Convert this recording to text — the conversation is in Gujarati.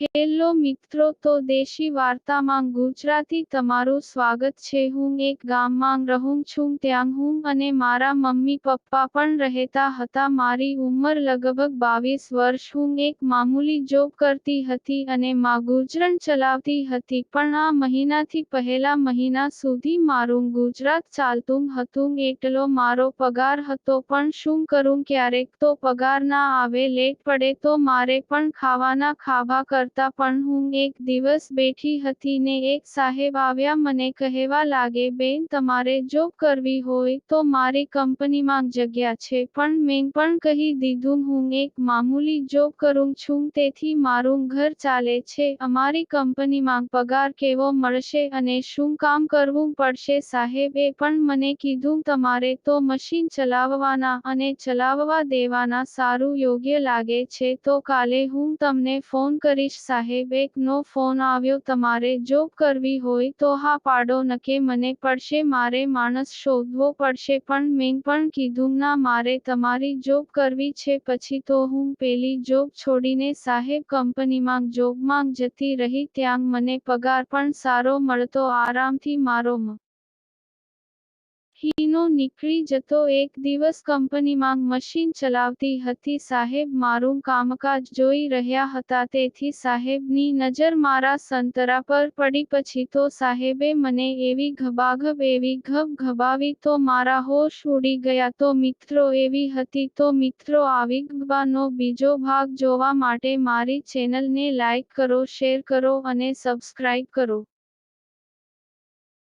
હેલો મિત્રો, તો દેશી વાર્તામાં ગુજરાતી તમારું સ્વાગત છે। હું એક ગામમાં રહું છું। ત્યાં હું અને મારા મમ્મી પપ્પા પણ રહેતા હતા। મારી ઉંમર લગભગ 22 વર્ષ। હું એક મામૂલી જોબ કરતી હતી અને માં ગુજરાન ચલાવતી હતી। પણ આ મહિનાથી પહેલા મહિના સુધી મારું ગુજરાત ચાલતું હતું। એટલો મારો પગાર હતો, પણ શું કરું, ક્યારેક તો પગાર ના આવે, લેટ પડે તો મારે પણ ખાવાના ખાવા કરતા। પણ હું એક દિવસ બેઠી હતી ને એક સાહેબ આવ્યા, મને કહેવા લાગે, બેન, તમારે જોબ કરવી હોય તો મારી કંપનીમાં જગ્યા છે। પણ મેં પણ કહી દીધું, હું એક મામૂલી જોબ કરું છું, તેથી મારું ઘર ચાલે છે। અમારી કંપનીમાં પગાર કેવો મળશે અને શું કામ કરવું પડશે? સાહેબે પણ મને કીધું, તમારે તો મશીન ચલાવવાના અને ચલાવવા દેવાના। સારું, યોગ્ય લાગે છે તો કાલે હું તમને ફોન કરીશ। સાહેબ નો ફોન આવ્યો, તમારે જોબ કરવી હોય તો હા પાડો, નકે મને પડશે, મારે માણસ શોધવો પડશે। પણ મેં પણ કીધું, ના, મારે તમારી જોબ કરવી છે। પછી તો હું પેલી જોબ છોડીને સાહેબ કંપનીમાં જોબમાં જતી રહી। ત્યાં મને પગાર પણ સારો મળતો, આરામથી મારો મહિનો નીકળી જતો। એક દિવસ કંપનીમાં મશીન ચલાવતી હતી। સાહેબ મારું કામકાજ જોઈ રહ્યા હતા, તેથી સાહેબની નજર મારા સંતરા પર પડી। પછી તો સાહેબે મને એવી ગબાવી તો મારા હોશ ઉડી ગયા। તો મિત્રો, એવી હતી। તો મિત્રો, આવી ગબાનો બીજો ભાગ જોવા માટે મારી ચેનલને લાઈક કરો, શેર કરો અને સબસ્ક્રાઇબ કરો।